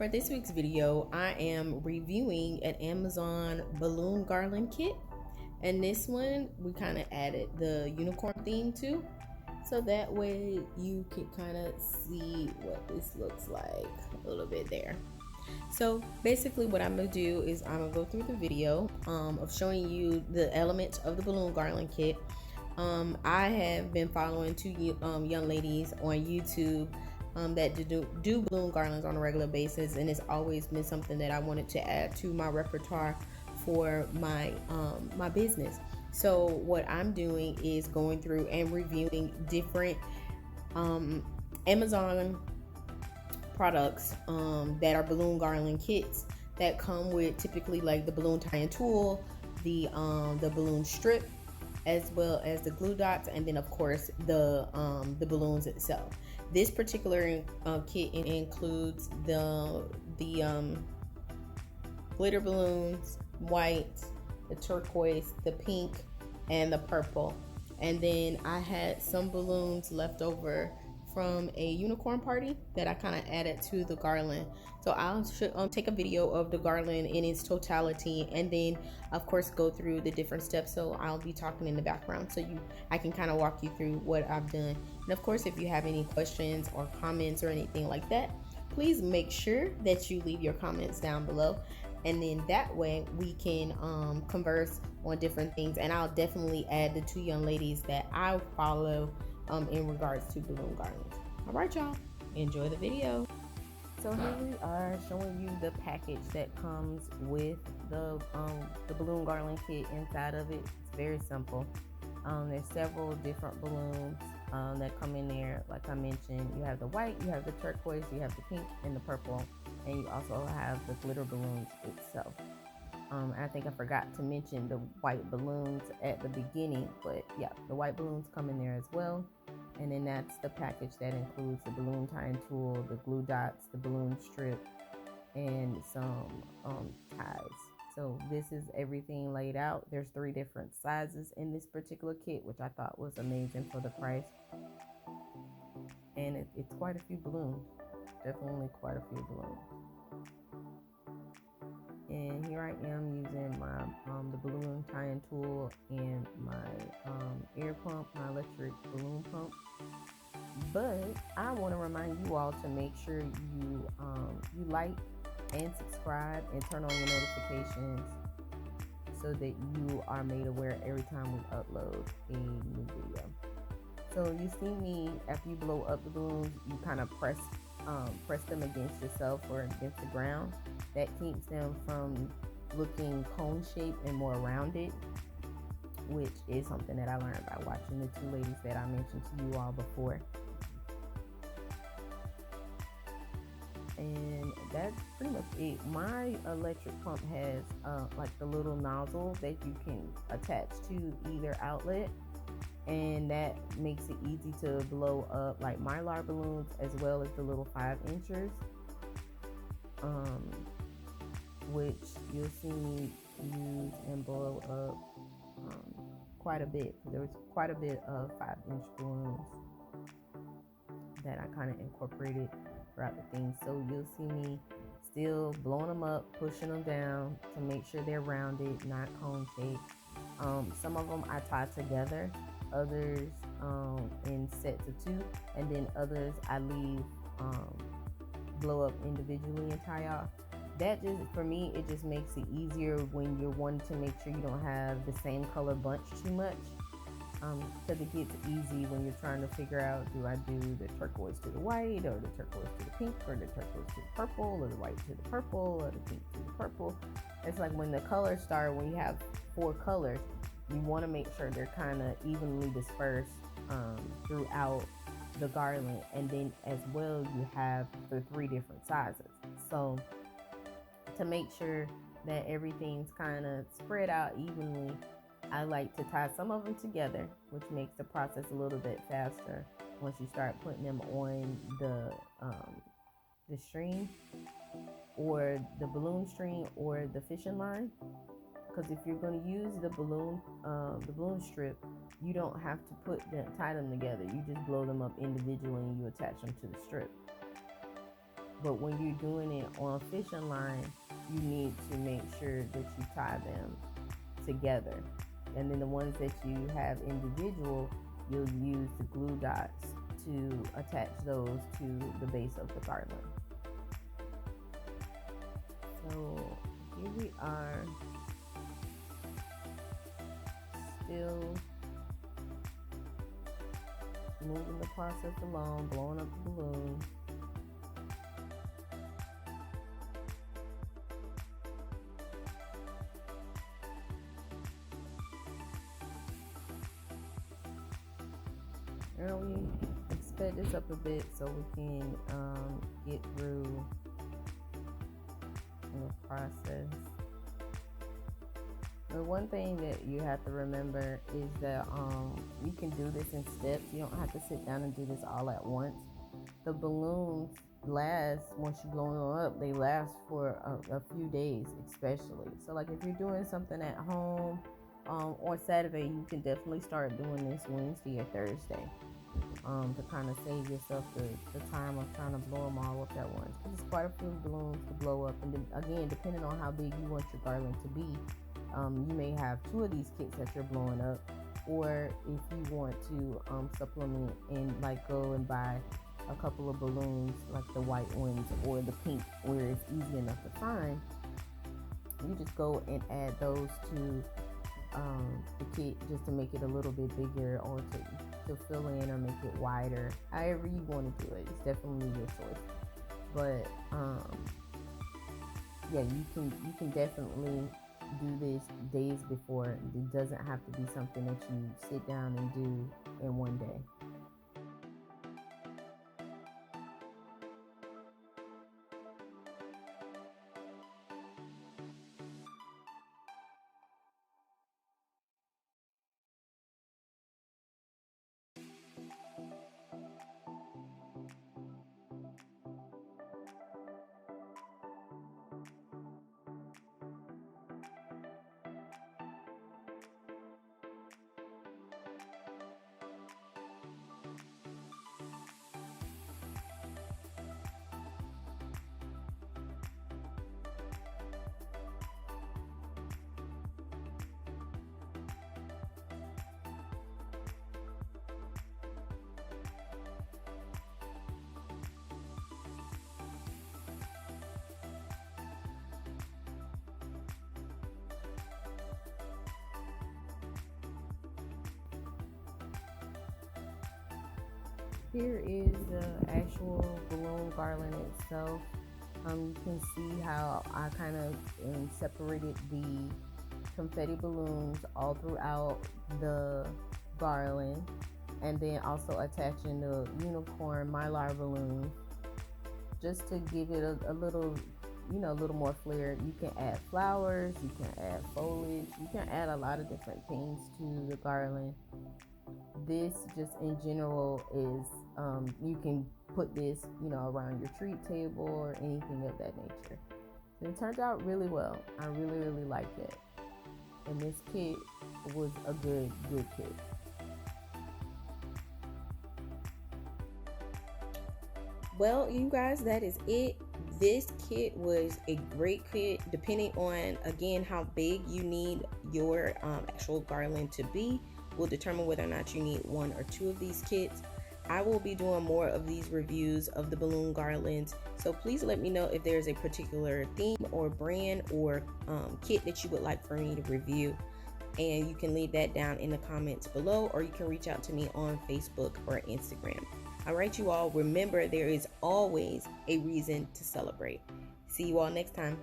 For this week's video, I am reviewing an Amazon balloon garland kit. And this one, we kind of added the unicorn theme to. So that way you can kind of see what this looks like a little bit there. So basically what I'm going to do is I'm going to go through the video of showing you the elements of the balloon garland kit. I have been following two young ladies on YouTube that do balloon garlands on a regular basis, and it's always been something that I wanted to add to my repertoire for my my business. So what I'm doing is going through and reviewing different Amazon products that are balloon garland kits that come with typically like the balloon tying tool, the balloon strip, as well as the glue dots, and then of course the balloons itself. This particular kit includes the glitter balloons, white, the turquoise, the pink, and the purple. And then I had some balloons left over from a unicorn party that I kind of added to the garland. So I'll take a video of the garland in its totality, and then of course go through the different steps. So I'll be talking in the background so I can kind of walk you through what I've done. And of course, if you have any questions or comments or anything like that, please make sure that you leave your comments down below, and then that way we can converse on different things. And I'll definitely add the two young ladies that I follow in regards to balloon garlands. All right, y'all, enjoy the video. So here we are showing you the package that comes with the balloon garland kit inside of it. It's very simple. There's several different balloons that come in there. Like I mentioned, you have the white, you have the turquoise, you have the pink and the purple, and you also have the glitter balloons itself. I think I forgot to mention the white balloons at the beginning, but yeah, the white balloons come in there as well. And then that's the package that includes the balloon tying tool, the glue dots, the balloon strip, and some ties. So this is everything laid out. There's 3 different sizes in this particular kit, which I thought was amazing for the price. And it's quite a few balloons, definitely quite a few balloons. And here I am using my the balloon tying tool and my air pump, my electric balloon pump. But I want to remind you all to make sure you like and subscribe and turn on your notifications so that you are made aware every time we upload a new video. So you see me, after you blow up the balloons, you kind of press them against yourself or against the ground. That keeps them from looking cone shaped and more rounded, which is something that I learned by watching the 2 ladies that I mentioned to you all before. And that's pretty much it. My electric pump has like the little nozzle that you can attach to either outlet, and that makes it easy to blow up like mylar balloons as well as the little 5-inchers, which you'll see me use and blow up quite a bit. There was quite a bit of 5-inch balloons that I kind of incorporated throughout the thing. So you'll see me still blowing them up, pushing them down to make sure they're rounded, not cone shaped. Some of them I tie together, others in sets of 2, and then others I leave blow up individually and tie off. That just, for me, it just makes it easier when you're wanting to make sure you don't have the same color bunch too much, because it gets easy when you're trying to figure out, do I do the turquoise to the white, or the turquoise to the pink, or the turquoise to the purple, or the white to the purple, or the pink to the purple. It's like when the colors start, when you have 4 colors, you want to make sure they're kind of evenly dispersed throughout the garland. And then as well, you have the 3 different sizes. So to make sure that everything's kind of spread out evenly, I like to tie some of them together, which makes the process a little bit faster once you start putting them on the string, or the balloon string, or the fishing line. Because if you're going to use the balloon strip, you don't have to tie them together. You just blow them up individually and you attach them to the strip. But when you're doing it on a fishing line, you need to make sure that you tie them together. And then the ones that you have individual, you'll use the glue dots to attach those to the base of the garland. So here we are, still moving the process along, blowing up the balloon. And we sped this up a bit so we can get through the process. The one thing that you have to remember is that you can do this in steps. You don't have to sit down and do this all at once. The balloons last, once you blow them up, they last for a few days, especially. So like if you're doing something at home on Saturday, you can definitely start doing this Wednesday or Thursday to kind of save yourself the time of trying to blow them all up at once. Because it's quite a few balloons to blow up. And then, again, depending on how big you want your garland to be, you may have 2 of these kits that you're blowing up, or if you want to supplement and like go and buy a couple of balloons like the white ones or the pink where it's easy enough to find, you just go and add those to the kit just to make it a little bit bigger, or to fill in or make it wider. However you want to do it, it's definitely your choice. But yeah, you can definitely do this days before. It doesn't have to be something that you sit down and do in one day. Here is the actual balloon garland itself. You can see how I kind of separated the confetti balloons all throughout the garland, and then also attaching the unicorn mylar balloon just to give it a little, a little more flair. You can add flowers, you can add foliage, you can add a lot of different things to the garland. This just in general is you can put this around your treat table or anything of that nature. And it turns out really well. I really like it, and this kit was a good kit. Well, you guys, that is it. This kit was a great kit, depending on, again, how big you need your actual garland to be will determine whether or not you need 1 or 2 of these kits. I will be doing more of these reviews of the balloon garlands, so please let me know if there's a particular theme or brand or kit that you would like for me to review, and you can leave that down in the comments below, or you can reach out to me on Facebook or Instagram. All right, you all, remember, there is always a reason to celebrate. See you all next time.